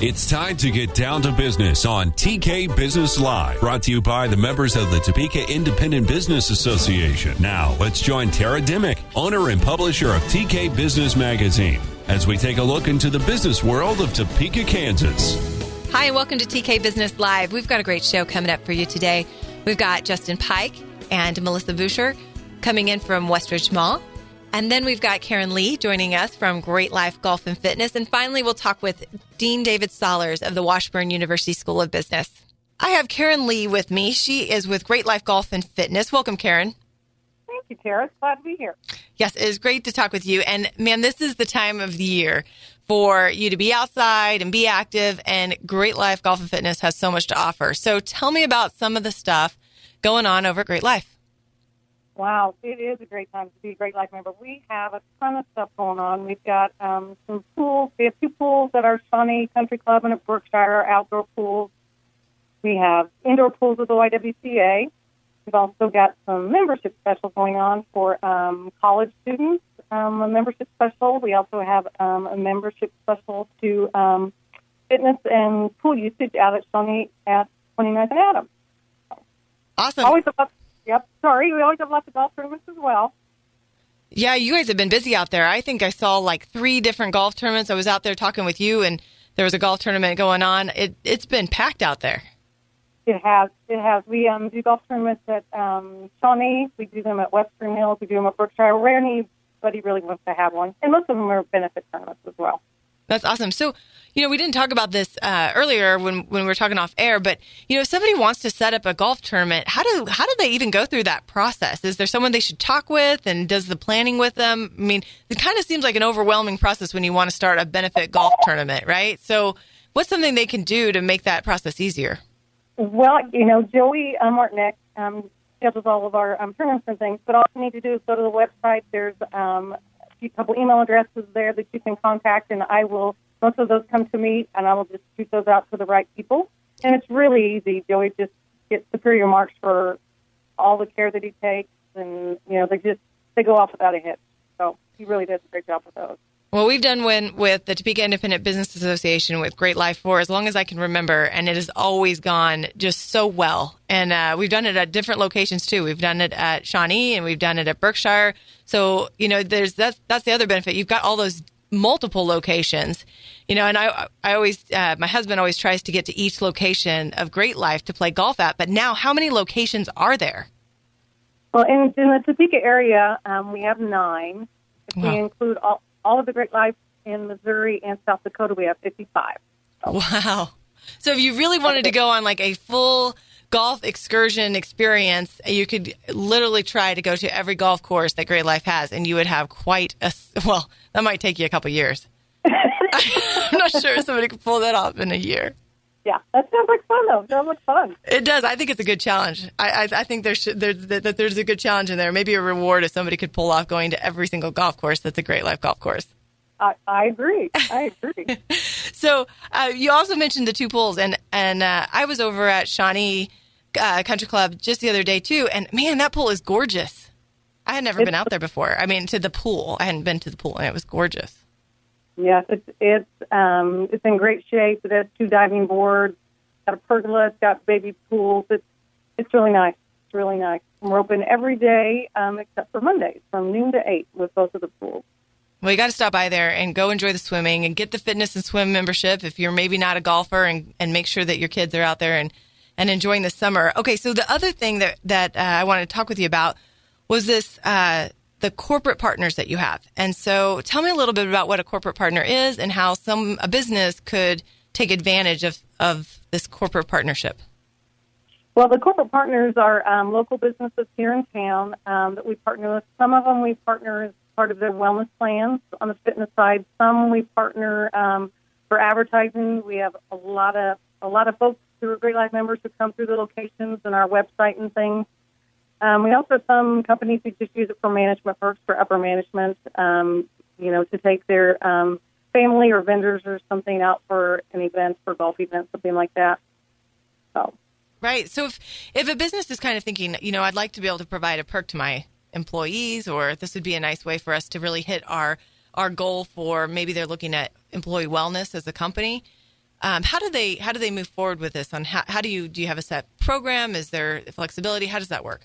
It's time to get down to business on TK Business Live, brought to you by the members of the Topeka Independent Business Association. Now, let's join Tara Dimmick, owner and publisher of TK Business Magazine, as we take a look into the business world of Topeka, Kansas. Hi, and welcome to TK Business Live. We've got a great show coming up for you today. We've got Justin Pike and Melissa Beuscher coming in from Westridge Mall. And then we've got Karen Lee joining us from Great Life Golf and Fitness. And finally, we'll talk with Dean David Sollars of the Washburn University School of Business. I have Karen Lee with me. She is with Great Life Golf and Fitness. Welcome, Karen. Thank you, Tara. Glad to be here. Yes, it is great to talk with you. And, man, this is the time of the year for you to be outside and be active. And Great Life Golf and Fitness has so much to offer. So tell me about some of the stuff going on over at Great Life. Wow, it is a great time to be a Great Life member. We have a ton of stuff going on. We've got some pools. We have two pools at our Shawnee Country Club and at Beuscher, outdoor pools. We have indoor pools with the YWCA. We've also got some membership specials going on for college students, a membership special. We also have a membership special to fitness and pool usage out at Shawnee at 29th and Adams. Awesome. Yep. Sorry, we always have lots of golf tournaments as well. Yeah, you guys have been busy out there. I think I saw like 3 different golf tournaments. I was out there talking with you, and there was a golf tournament going on. It's been packed out there. It has. We do golf tournaments at Shawnee. We do them at Western Hills. We do them at Beuscher. Where anybody really wants to have one. And most of them are benefit tournaments as well. That's awesome. So, we didn't talk about this earlier when we were talking off air, but, if somebody wants to set up a golf tournament, how do they even go through that process? Is there someone they should talk with, and does the planning with them? I mean, it kind of seems like an overwhelming process when you want to start a benefit golf tournament, right? So what's something they can do to make that process easier? Well, Joey Martinek schedules all of our tournaments and things, but all you need to do is go to the website. There's a couple email addresses there that you can contact, and most of those come to me, and I will just shoot those out to the right people. And it's really easy. Joey just gets superior marks for all the care that he takes, and, they go off without a hitch. So he really does a great job with those. Well, we've done one with the Topeka Independent Business Association with Great Life for as long as I can remember, and it has always gone just so well. And we've done it at different locations, too. We've done it at Shawnee, and we've done it at Beuscher. So, that's the other benefit. You've got all those multiple locations, and I always, my husband always tries to get to each location of Great Life to play golf at. But now, how many locations are there? Well, in the Topeka area, we have 9. If Wow. we include all of the Great Life in Missouri and South Dakota, we have 55. So. Wow. So if you really wanted to go on like a full golf excursion experience, you could literally try to go to every golf course that Great Life has, and you would have that might take you a couple years. I'm not sure somebody could pull that off in a year. Yeah, that sounds like fun, though. It sounds like fun. It does. I think it's a good challenge. I think there's a good challenge in there. Maybe a reward if somebody could pull off going to every single golf course that's a Great Life golf course. I agree. So you also mentioned the 2 pools, and I was over at Shawnee Country Club just the other day, too. And, man, that pool is gorgeous. I had never been out there before. I mean, to the pool. I hadn't been to the pool, and it was gorgeous. Yes, it's in great shape. It has 2 diving boards, got a pergola, it's got baby pools. It's really nice. It's really nice. And we're open every day except for Mondays from noon to 8 with both of the pools. Well, you got to stop by there and go enjoy the swimming and get the fitness and swim membership if you're maybe not a golfer, and make sure that your kids are out there and enjoying the summer. Okay, so the other thing that I wanted to talk with you about was this the corporate partners that you have. And so tell me a little bit about what a corporate partner is and how a business could take advantage of this corporate partnership. Well, the corporate partners are local businesses here in town that we partner with. Some of them we partner as part of their wellness plans on the fitness side. Some we partner for advertising. We have a lot of folks who are Great Life members who come through the locations and our website and things. We also have some companies who just use it for management perks for upper management, to take their family or vendors or something out for an event, for golf events, something like that. So. Right. So if a business is kind of thinking, I'd like to be able to provide a perk to my employees, or this would be a nice way for us to really hit our goal for maybe they're looking at employee wellness as a company, How do they move forward with this? On how do you have a set program? Is there flexibility? How does that work?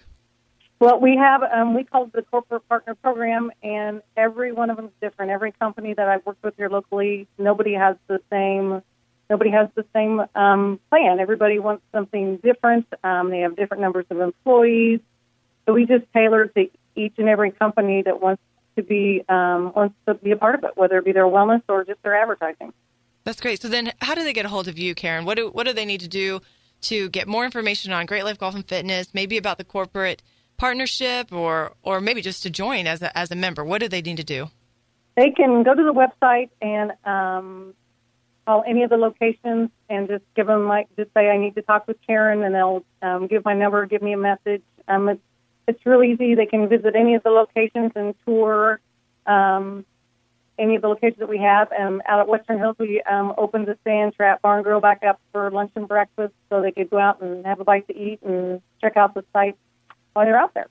Well, we have, we call it the Corporate Partner Program, and every one of them is different. Every company that I've worked with here locally, nobody has the same plan. Everybody wants something different. They have different numbers of employees. So we just tailor it to each and every company that wants to be a part of it, whether it be their wellness or just their advertising. That's great. So then how do they get a hold of you, Karen? What do they need to do to get more information on Great Life Golf and Fitness, maybe about the corporate partnership, or maybe just to join as a member? What do they need to do? They can go to the website and call any of the locations and just give them, just say, I need to talk with Karen, and they'll give my number, give me a message. It's real easy. They can visit any of the locations and tour any of the locations that we have. Out at Western Hills, we opened the Sand Trap Barn Grill back up for lunch and breakfast, so they could go out and have a bite to eat and check out the site while they're out there.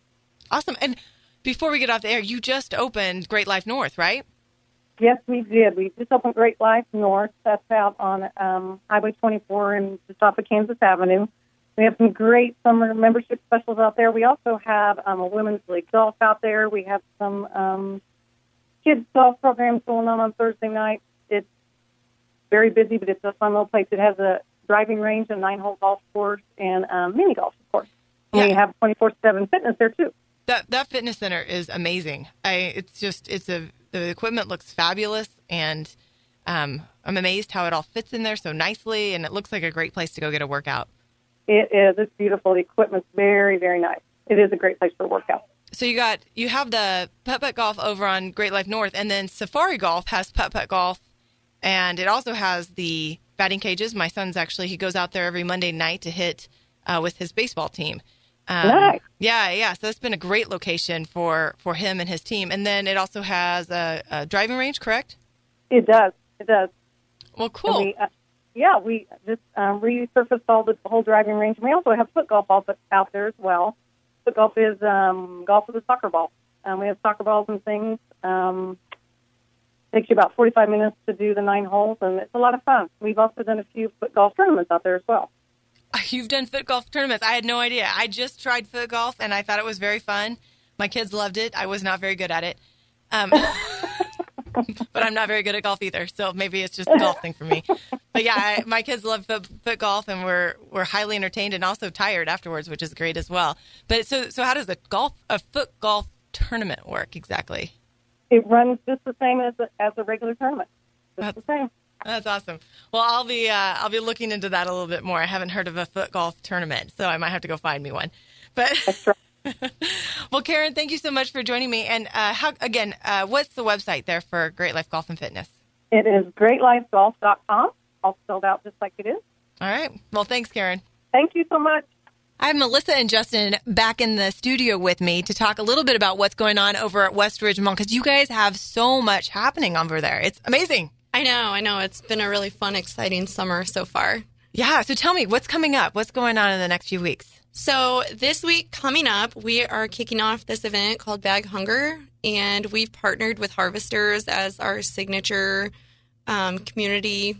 Awesome. And before we get off the air, you just opened Great Life North, right? Yes, we did. We just opened Great Life North. That's out on Highway 24 and just off of Kansas Avenue. We have some great summer membership specials out there. We also have a women's league golf out there. We have some kids golf programs going on Thursday night. It's very busy, but it's a fun little place. It has a driving range, a 9-hole golf course, and mini golf, of course. And we have 24/7 fitness there too. That fitness center is amazing. The equipment looks fabulous, and I'm amazed how it all fits in there so nicely, and it looks like a great place to go get a workout. It is. It's beautiful. The equipment's very, very nice. It is a great place for a workout. So you have the putt-putt golf over on Great Life North, and then Safari Golf has putt-putt golf, and it also has the batting cages. My son's he goes out there every Monday night to hit with his baseball team. Nice. Yeah. So it's been a great location for him and his team. And then it also has a driving range, correct? It does. Well, cool. We just resurfaced all the whole driving range. And we also have foot golf out there as well. Foot golf is golf with a soccer ball. We have soccer balls and things. Takes you about 45 minutes to do the 9 holes, and it's a lot of fun. We've also done a few foot golf tournaments out there as well. You've done foot golf tournaments. I had no idea. I just tried foot golf, and I thought it was very fun. My kids loved it. I was not very good at it. But I'm not very good at golf either, so maybe it's just a golf thing for me. But yeah, my kids love foot golf, and we're highly entertained and also tired afterwards, which is great as well. But so how does a foot golf tournament work exactly? It runs just the same as a regular tournament. Just the same. That's awesome. Well, I'll be looking into that a little bit more. I haven't heard of a foot golf tournament, so I might have to go find me one. But that's right. Well, Karen, thank you so much for joining me. And what's the website there for Great Life Golf and Fitness? It is greatlifegolf.com, all spelled out just like it is. All right. Well, thanks, Karen. Thank you so much. I have Melissa and Justin back in the studio with me to talk a little bit about what's going on over at West Ridge Mall, because you guys have so much happening over there. It's amazing. I know. It's been a really fun, exciting summer so far. Yeah. So tell me, what's coming up? What's going on in the next few weeks? So this week coming up, we are kicking off this event called Bag Hunger, and we've partnered with Harvesters as our signature community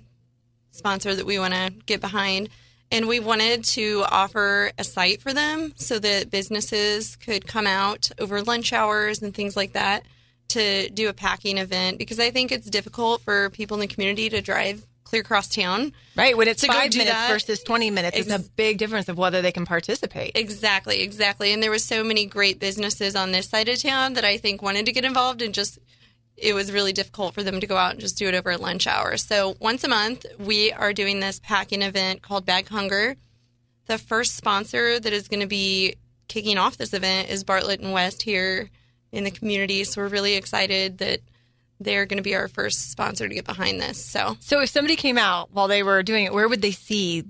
sponsor that we want to get behind. And we wanted to offer a site for them so that businesses could come out over lunch hours and things like that to do a packing event, because I think it's difficult for people in the community to drive clear across town. Right. When it's 5 minutes versus 20 minutes, it's a big difference of whether they can participate. Exactly. And there were so many great businesses on this side of town that I think wanted to get involved, and it was really difficult for them to go out and just do it over lunch hours. So once a month, we are doing this packing event called Bag Hunger. The first sponsor that is going to be kicking off this event is Bartlett and West here in the community. So we're really excited that they're going to be our first sponsor to get behind this. So if somebody came out while they were doing it, where would they see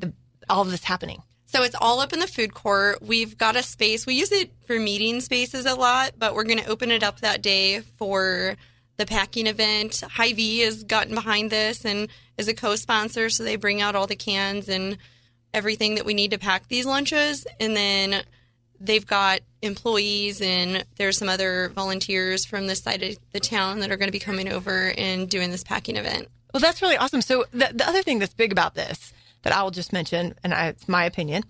all of this happening? So it's all up in the food court. We've got a space. We use it for meeting spaces a lot, but we're going to open it up that day for the packing event. Hy-Vee has gotten behind this and is a co-sponsor, so they bring out all the cans and everything that we need to pack these lunches. And then they've got employees, and there's some other volunteers from this side of the town that are going to be coming over and doing this packing event. Well, that's really awesome. So the other thing that's big about this that I will just mention, and it's my opinion,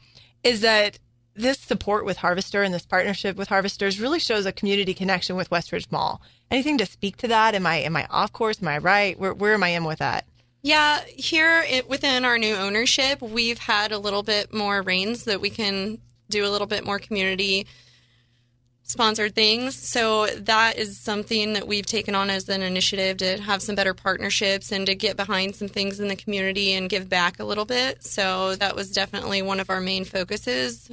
is that this support with Harvester and this partnership with Harvesters really shows a community connection with Westridge Mall. Anything to speak to that? Am I off course? Am I right? Where am I in with that? Yeah, here within our new ownership, we've had a little bit more reins that we can do a little bit more community sponsored things. So that is something that we've taken on as an initiative to have some better partnerships and to get behind some things in the community and give back a little bit. So that was definitely one of our main focuses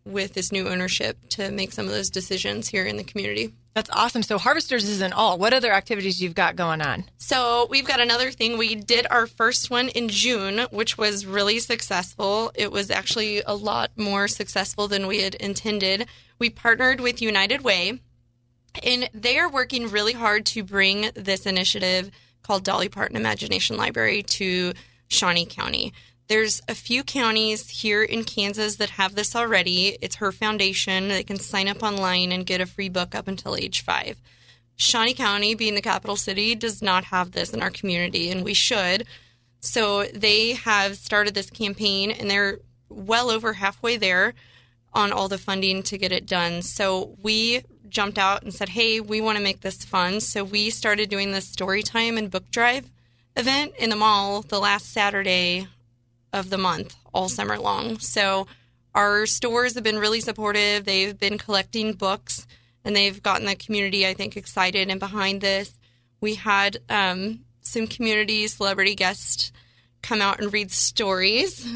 with this new ownership, to make some of those decisions here in the community. That's awesome. So Harvesters isn't all. What other activities you've got going on? So we've got another thing. We did our first one in June, which was really successful. It was actually a lot more successful than we had intended. We partnered with United Way, and they are working really hard to bring this initiative called Dolly Parton Imagination Library to Shawnee County. There's a few counties here in Kansas that have this already. It's her foundation. They can sign up online and get a free book up until age 5. Shawnee County, being the capital city, does not have this in our community, and we should. So they have started this campaign, and they're well over halfway there on all the funding to get it done. So we jumped out and said, hey, we want to make this fun. So we started doing this story time and book drive event in the mall the last Saturday of the month, all summer long. So our stores have been really supportive. They've been collecting books, and they've gotten the community, I think, excited and behind this. We had some community celebrity guests come out and read stories.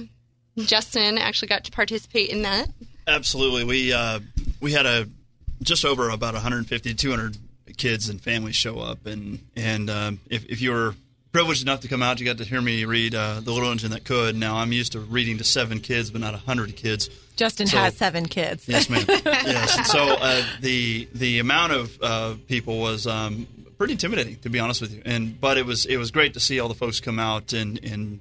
Justin actually got to participate in that. Absolutely. We had just over about 150 to 200 kids and families show up, and if you were privileged enough to come out, you got to hear me read The Little Engine That Could. Now, I'm used to reading to 7 kids, but not 100 kids. Justin has 7 kids. Yes, ma'am. Yes. So the amount of people was pretty intimidating, to be honest with you. But it was great to see all the folks come out and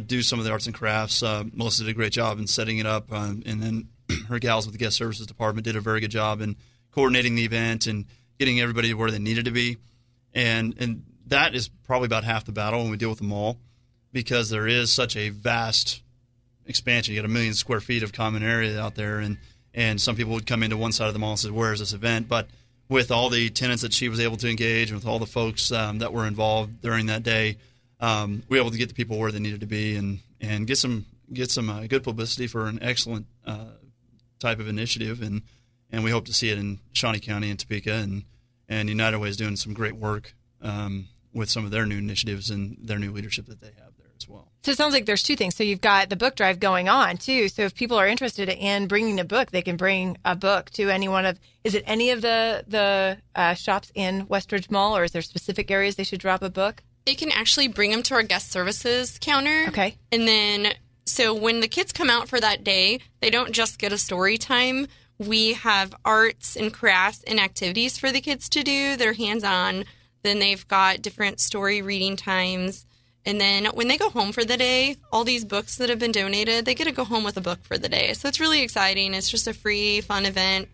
do some of the arts and crafts. Melissa did a great job in setting it up, and then her gals with the guest services department did a very good job in coordinating the event and getting everybody where they needed to be. And that is probably about half the battle when we deal with the mall, because there is such a vast expansion. You got 1 million square feet of common area out there, and some people would come into one side of the mall and say, where is this event? But with all the tenants that she was able to engage, and with all the folks that were involved during that day, we were able to get the people where they needed to be and get some good publicity for an excellent type of initiative. And we hope to see it in Shawnee County and Topeka, and United Way is doing some great work with some of their new initiatives and their new leadership that they have there as well. So it sounds like there's 2 things. So you've got the book drive going on, too. So if people are interested in bringing a book, they can bring a book to any one of – is it any of the shops in Westridge Mall, or is there specific areas they should drop a book? They can actually bring them to our guest services counter. Okay. And then – so when the kids come out for that day, they don't just get a story time. We have arts and crafts and activities for the kids to do that are hands-on. Then they've got different story reading times. And then when they go home for the day, all these books that have been donated, they get to go home with a book for the day. So it's really exciting. It's just a free, fun event.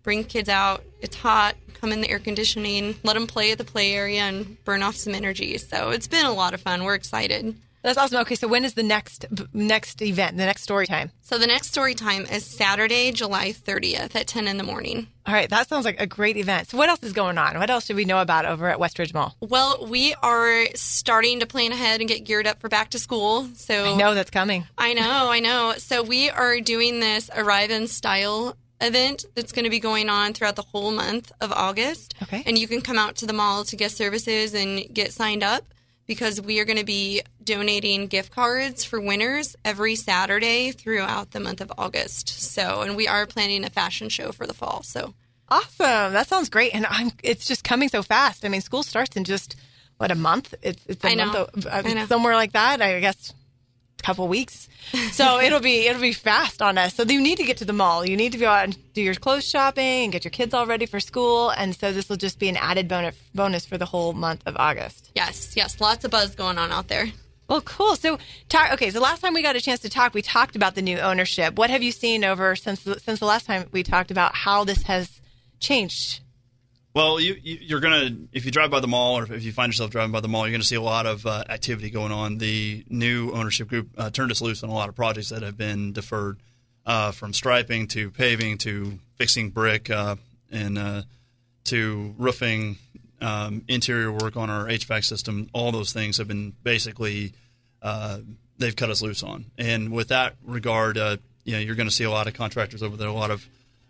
Bring kids out. It's hot. Come in the air conditioning. Let them play at the play area and burn off some energy. So it's been a lot of fun. We're excited. That's awesome. Okay, so when is the next event, the next story time? So the next story time is Saturday, July 30th at 10 in the morning. All right, that sounds like a great event. So what else is going on? What else should we know about over at Westridge Mall? Well, we are starting to plan ahead and get geared up for back to school. So I know that's coming. I know. So we are doing this Arrive in Style event that's going to be going on throughout the whole month of August. Okay. And you can come out to the mall to guest services and get signed up, because we are going to be donating gift cards for winners every Saturday throughout the month of August. So, and we are planning a fashion show for the fall. So awesome. That sounds great. And it's just coming so fast. I mean, school starts in just, a month? It's a month, somewhere like that, I guess. Couple weeks, so it'll be fast on us. So you need to get to the mall. You need to go out and do your clothes shopping and get your kids all ready for school. And so this will just be an added bonus for the whole month of August. Yes, lots of buzz going on out there. Well, cool. So, so last time we got a chance to talk, we talked about the new ownership. What have you seen over since the last time we talked about how this has changed? Well, you're going to, if you drive by the mall or if you find yourself driving by the mall, you're going to see a lot of activity going on. The new ownership group turned us loose on a lot of projects that have been deferred, from striping to paving to fixing brick and to roofing, interior work on our HVAC system. All those things have been basically they've cut us loose on. And with that regard, you're going to see a lot of contractors over there, a lot of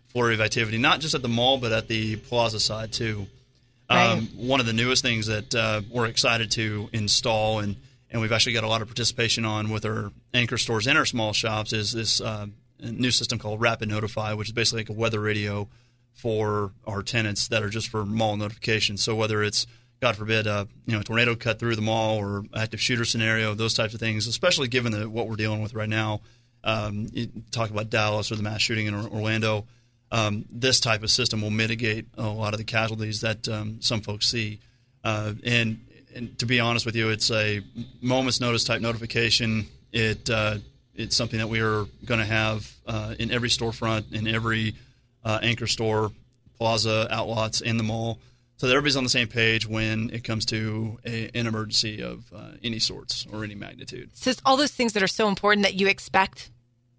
flurry of activity, not just at the mall, but at the plaza side too. Right. One of the newest things that we're excited to install, and we've actually got a lot of participation on with our anchor stores and our small shops, is this new system called Rapid Notify, which is basically like a weather radio for our tenants that are just for mall notifications. So whether it's, God forbid, a tornado cut through the mall or active shooter scenario, those types of things, especially given what we're dealing with right now. You talk about Dallas or the mass shooting in Orlando. This type of system will mitigate a lot of the casualties that some folks see. And to be honest with you, it's a moment's notice type notification. It's something that we are going to have in every storefront, in every anchor store, plaza, outlots, in the mall, so that everybody's on the same page when it comes to an emergency of any sorts or any magnitude. So it's all those things that are so important that you expect,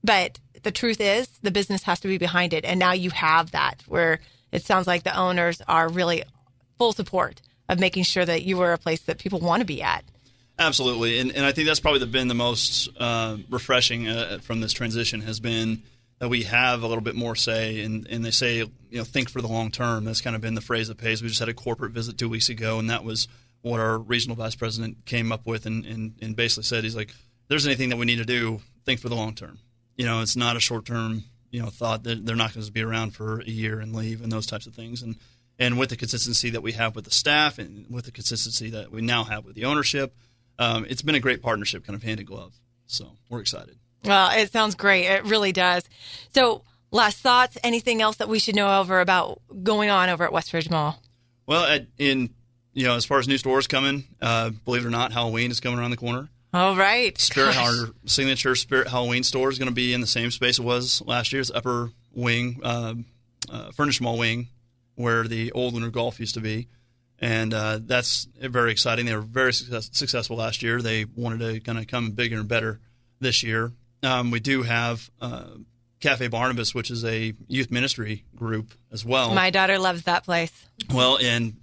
but the truth is the business has to be behind it. And now you have that, where it sounds like the owners are really full support of making sure that you are a place that people want to be at. Absolutely. And I think that's probably been the most refreshing from this transition, has been that we have a little bit more say. And they say, think for the long term. That's kind of been the phrase that pays. We just had a corporate visit 2 weeks ago, and that was what our regional vice president came up with and basically said, he's like, if there's anything that we need to do, think for the long term. It's not a short-term, thought that they're not going to be around for a year and leave and those types of things. And with the consistency that we have with the staff and with the consistency that we now have with the ownership, it's been a great partnership, kind of hand in glove. So we're excited. Well, it sounds great. It really does. So last thoughts, anything else that we should know about going on over at Westridge Mall? Well, as far as new stores coming, believe it or not, Halloween is coming around the corner. All right. Our signature Spirit Halloween store is going to be in the same space it was last year. It's upper wing, furnished mall wing, where the old Lunar Golf used to be. And that's very exciting. They were very successful last year. They wanted to kind of come bigger and better this year. We do have Cafe Barnabas, which is a youth ministry group as well. My daughter loves that place. Well, and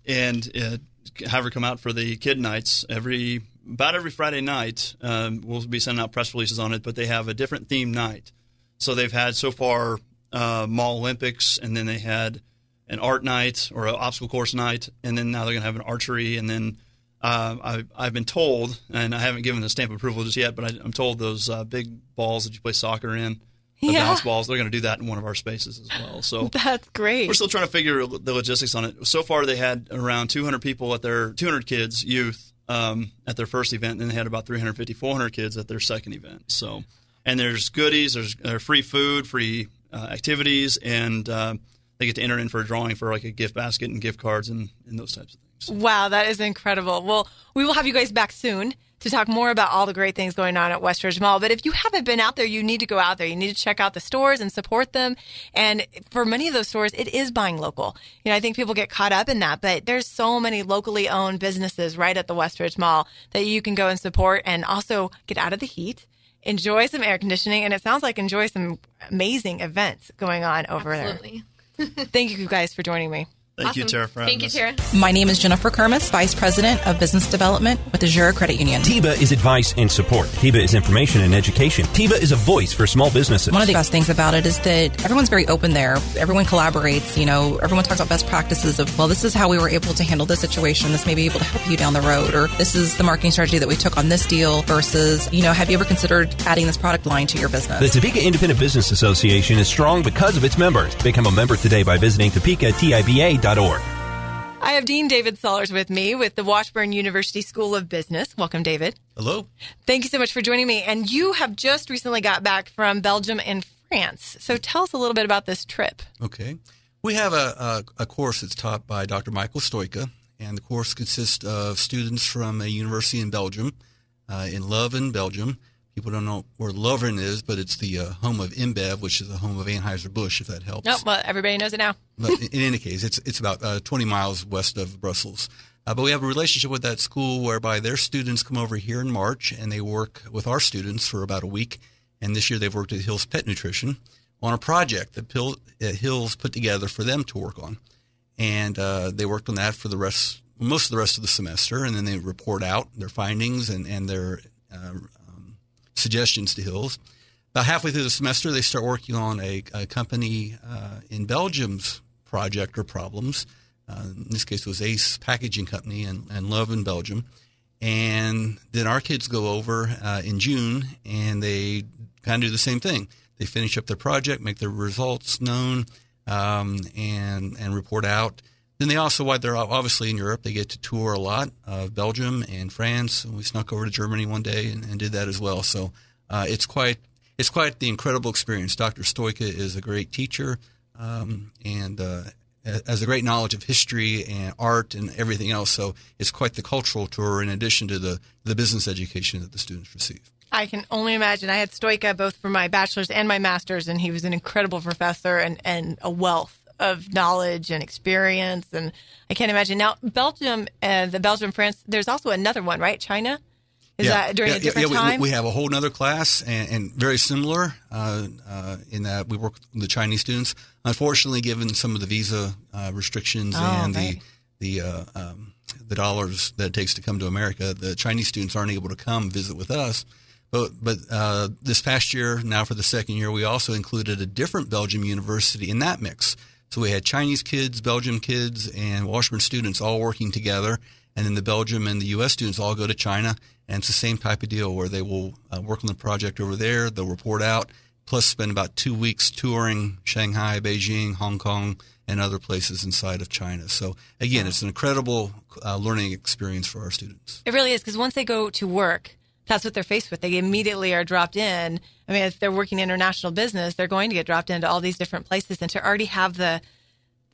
have her come out for the kid nights about every Friday night. We'll be sending out press releases on it, but they have a different theme night. So they've had so far Mall Olympics, and then they had an art night or an obstacle course night, and then now they're going to have an archery. And then I've been told, and I haven't given the stamp of approval just yet, but I'm told those big balls that you play soccer in, the bounce balls, they're going to do that in one of our spaces as well. So that's great. We're still trying to figure the logistics on it. So far, they had around 200 people 200 kids, youth, at their first event, and then they had about 350, 400 kids at their second event. So, and there's goodies, there's free food, free activities, and they get to enter in for a drawing for like a gift basket and gift cards and those types of things. Wow, that is incredible. Well, we will have you guys back soon to talk more about all the great things going on at Westridge Mall. But if you haven't been out there, you need to go out there. You need to check out the stores and support them. And for many of those stores, it is buying local. I think people get caught up in that, but there's so many locally owned businesses right at the Westridge Mall that you can go and support and also get out of the heat, enjoy some air conditioning, and it sounds like enjoy some amazing events going on over there. Absolutely. Thank you guys for joining me. Thank you, Tara, for having us. Thank you, Tara. My name is Jennifer Kermis, Vice President of Business Development with Azure Credit Union. TIBA is advice and support. TIBA is information and education. TIBA is a voice for small businesses. One of the best things about it is that everyone's very open there. Everyone collaborates. Everyone talks about best practices of, well, this is how we were able to handle this situation. This may be able to help you down the road. Or this is the marketing strategy that we took on this deal versus, have you ever considered adding this product line to your business? The Topeka Independent Business Association is strong because of its members. Become a member today by visiting topekatiba.org. I have Dean David Sollars with me with the Washburn University School of Business. Welcome, David. Hello. Thank you so much for joining me. And you have just recently got back from Belgium and France. So tell us a little bit about this trip. Okay. We have a course that's taught by Dr. Michael Stoika, and the course consists of students from a university in Belgium, in Leuven, Belgium, People don't know where Lovren is, but it's the home of InBev, which is the home of Anheuser-Busch, if that helps. Nope, well, everybody knows it now. But in any case, it's about 20 miles west of Brussels. But we have a relationship with that school whereby their students come over here in March, and they work with our students for about a week. And this year they've worked at Hills Pet Nutrition on a project that Hills put together for them to work on. And they worked on that for most of the rest of the semester, and then they report out their findings and their suggestions to Hills. About halfway through the semester, they start working on a company in Belgium's project or problems. In this case, it was Ace Packaging Company and Love in Belgium. And then our kids go over in June, and they kind of do the same thing. They finish up their project, make their results known, and report out. Then they also, while they're obviously in Europe, they get to tour a lot of Belgium and France. And we snuck over to Germany one day and did that as well. So it's quite the incredible experience. Dr. Stoika is a great teacher and has a great knowledge of history and art and everything else. So it's quite the cultural tour in addition to the business education that the students receive. I can only imagine. I had Stoika both for my bachelor's and my master's, and he was an incredible professor and a wealth of knowledge and experience. And I can't imagine. Now, Belgium, the Belgium, France, there's also another one, right? China? Is that during a different time? We have a whole other class and very similar in that we work with the Chinese students. Unfortunately, given some of the visa restrictions the dollars that it takes to come to America, the Chinese students aren't able to come visit with us. But this past year, now for the second year, we also included a different Belgium university in that mix. So we had Chinese kids, Belgium kids, and Washburn students all working together. And then the Belgium and the U.S. students all go to China. And it's the same type of deal where they will work on the project over there. They'll report out, plus spend about 2 weeks touring Shanghai, Beijing, Hong Kong, and other places inside of China. So, again, it's an incredible learning experience for our students. It really is, because once they go to work, that's what they're faced with. They immediately are dropped in. I mean, if they're working international business, they're going to get dropped into all these different places. And to already have the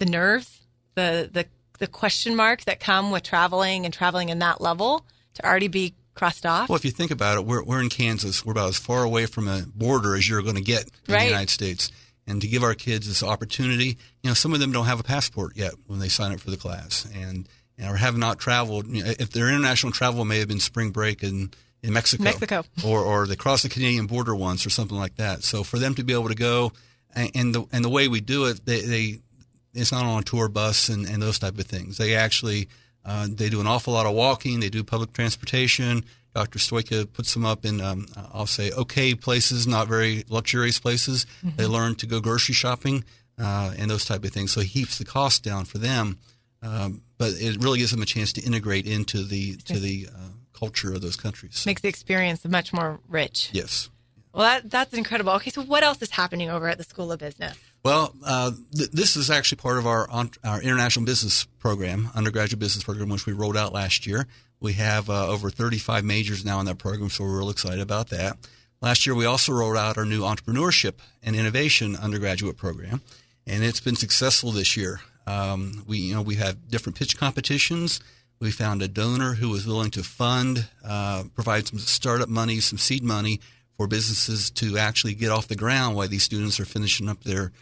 nerves, the question marks that come with traveling in that level, to already be crossed off. Well, if you think about it, we're in Kansas. We're about as far away from a border as you're going to get in the United States. And to give our kids this opportunity, some of them don't have a passport yet when they sign up for the class and or have not traveled. If their international travel may have been spring break in Mexico. Or they crossed the Canadian border once or something like that. So for them to be able to go, and the way we do it, it's not on a tour bus and those type of things. They actually they do an awful lot of walking. They do public transportation. Dr. Stoika puts them up in, I'll say, okay places, not very luxurious places. Mm-hmm. They learn to go grocery shopping and those type of things. So he keeps the cost down for them, but it really gives them a chance to integrate into the culture of those countries. Makes the experience much more rich. Yes. Well, that's incredible. Okay, so what else is happening over at the School of Business? Well, this is actually part of our international business program, undergraduate business program, which we rolled out last year. We have over 35 majors now in that program, so we're real excited about that. Last year, we also rolled out our new entrepreneurship and innovation undergraduate program, and it's been successful this year. We have different pitch competitions. We found a donor who was willing to provide some startup money, some seed money for businesses to actually get off the ground while these students are finishing up their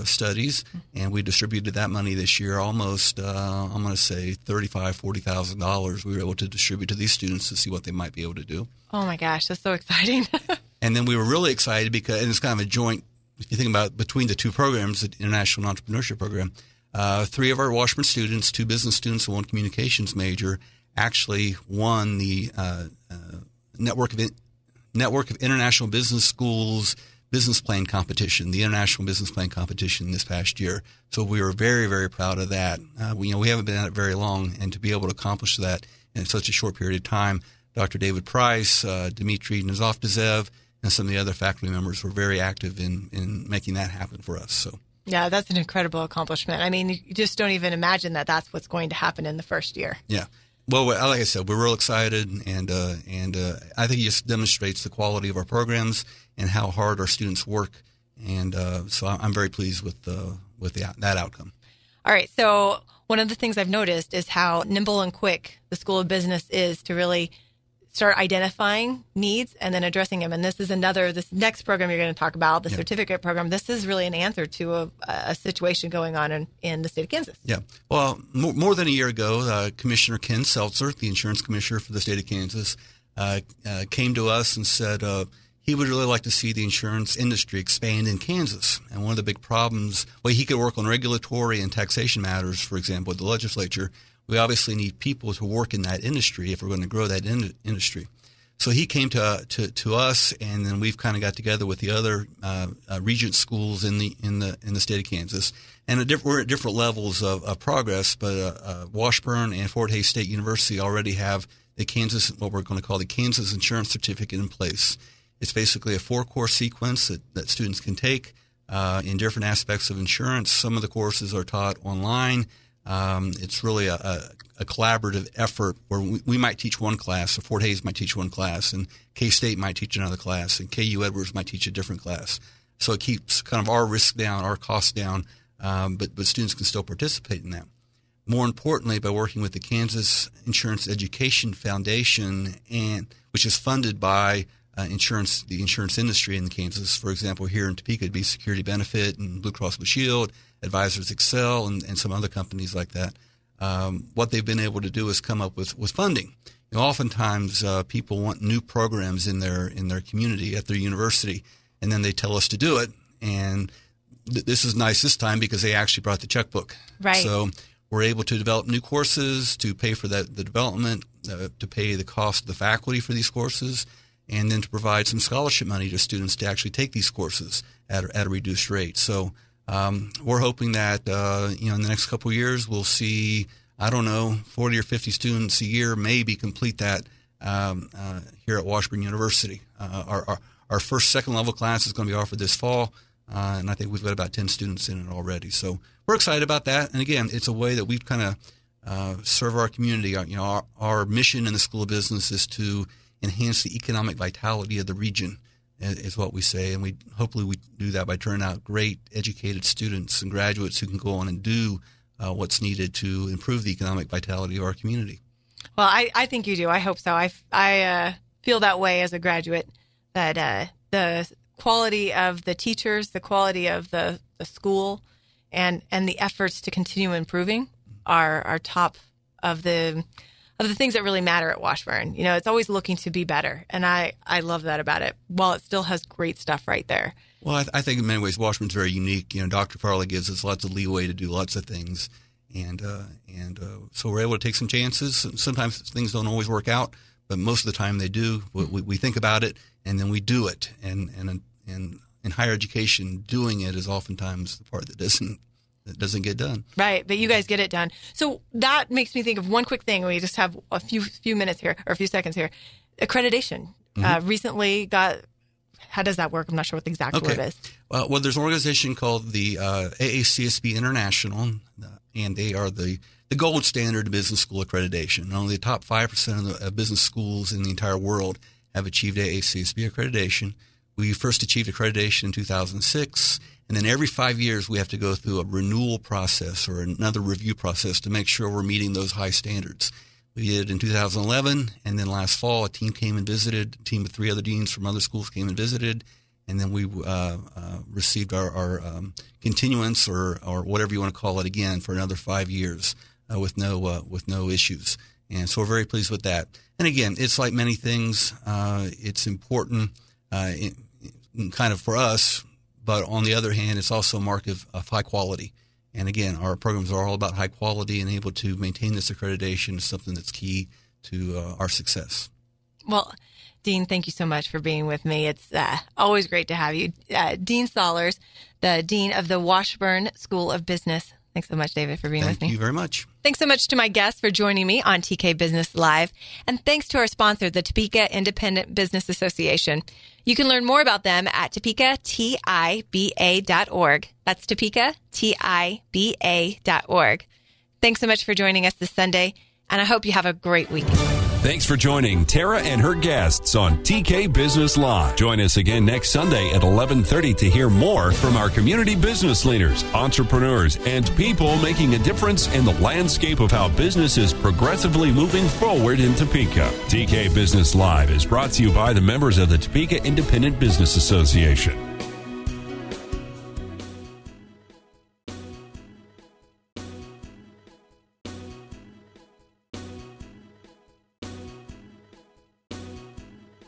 studies. And we distributed that money this year, almost, I'm going to say $40,000 we were able to distribute to these students to see what they might be able to do. Oh my gosh, that's so exciting. And then we were really excited because, and it's kind of a joint, if you think about between the two programs, the International Entrepreneurship Program, 3 of our Washburn students, 2 business students and 1 communications major, actually won the Network of International Business Schools business plan competition, the International Business Plan competition this past year. So we were very, very proud of that. We haven't been at it very long, and to be able to accomplish that in such a short period of time, Dr. David Price, Dmitry Nazovdezev, and some of the other faculty members were very active in making that happen for us. So. Yeah, that's an incredible accomplishment. I mean, you just don't even imagine that that's what's going to happen in the first year. Yeah. Well, like I said, we're real excited, and I think it just demonstrates the quality of our programs and how hard our students work, and so I'm very pleased with that outcome. All right, so one of the things I've noticed is how nimble and quick the School of Business is to really start identifying needs and then addressing them. And this next program you're going to talk about, the certificate program, this is really an answer to a situation going on in the state of Kansas. Yeah. Well, more than a year ago, Commissioner Ken Seltzer, the insurance commissioner for the state of Kansas, came to us and said he would really like to see the insurance industry expand in Kansas. And one of the big problems, he could work on regulatory and taxation matters, for example, with the legislature. We obviously need people to work in that industry if we're going to grow that industry. So he came to us, and then we've kind of got together with the other regent schools in the state of Kansas, and we're at different levels of progress. But Washburn and Fort Hays State University already have what we're going to call the Kansas Insurance Certificate in place. It's basically a 4-course sequence that students can take in different aspects of insurance. Some of the courses are taught online. It's really a collaborative effort where we might teach one class, so Fort Hays might teach one class, and K-State might teach another class, and KU Edwards might teach a different class. So it keeps kind of our risk down, our costs down, but students can still participate in that. More importantly, by working with the Kansas Insurance Education Foundation, which is funded by the insurance industry in Kansas. For example, here in Topeka, it'd be Security Benefit and Blue Cross Blue Shield, Advisors Excel, and some other companies like that. What they've been able to do is come up with funding. Oftentimes, people want new programs in their community at their university, and then they tell us to do it. And this is nice this time because they actually brought the checkbook. Right. So we're able to develop new courses, to pay for the development, to pay the cost of the faculty for these courses, and then to provide some scholarship money to students to actually take these courses at a reduced rate. So we're hoping that in the next couple of years we'll see, 40 or 50 students a year maybe complete that here at Washburn University. Our first second level class is going to be offered this fall, and I think we've got about 10 students in it already. So we're excited about that. And again, it's a way that we've kind of serve our community. Our mission in the School of Business is to enhance the economic vitality of the region, is what we say, and hopefully we do that by turning out great educated students and graduates who can go on and do what's needed to improve the economic vitality of our community. Well, I think you do. I hope so. I feel that way as a graduate, that the quality of the teachers, the quality of the school, and the efforts to continue improving are top of the things that really matter at Washburn. It's always looking to be better, and I love that about it, while it still has great stuff right there. Well, I think in many ways Washburn's very unique. Dr. Farley gives us lots of leeway to do lots of things, and so we're able to take some chances. Sometimes things don't always work out, but most of the time they do. We think about it, and then we do it. And in higher education, doing it is oftentimes the part that doesn't get done. Right, but you guys get it done. So that makes me think of one quick thing. We just have a few minutes here, or a few seconds here. Accreditation. Recently got, how does that work? I'm not sure what the exact word is. Well, there's an organization called the AACSB International, and they are the gold standard of business school accreditation. Only the top 5% of business schools in the entire world have achieved AACSB accreditation. We first achieved accreditation in 2006. And then every 5 years, we have to go through a renewal process or another review process to make sure we're meeting those high standards. We did it in 2011, and then last fall, a team came and visited. A team of 3 other deans from other schools came and visited, and then we received our continuance or whatever you want to call it again for another 5 years with no issues. And so we're very pleased with that. And again, it's like many things. It's important kind of for us. But on the other hand, it's also a mark of high quality. And again, our programs are all about high quality, and able to maintain this accreditation is something that's key to our success. Well, Dean, thank you so much for being with me. It's always great to have you. Dean Sollars, the Dean of the Washburn School of Business. Thanks so much, David, for being with me. Thank you very much. Thanks so much to my guests for joining me on TK Business Live. And thanks to our sponsor, the Topeka Independent Business Association. You can learn more about them at topekatiba.org. That's topekatiba.org. Thanks so much for joining us this Sunday, and I hope you have a great weekend. Thanks for joining Tara and her guests on TK Business Live. Join us again next Sunday at 11:30 to hear more from our community business leaders, entrepreneurs, and people making a difference in the landscape of how business is progressively moving forward in Topeka. TK Business Live is brought to you by the members of the Topeka Independent Business Association.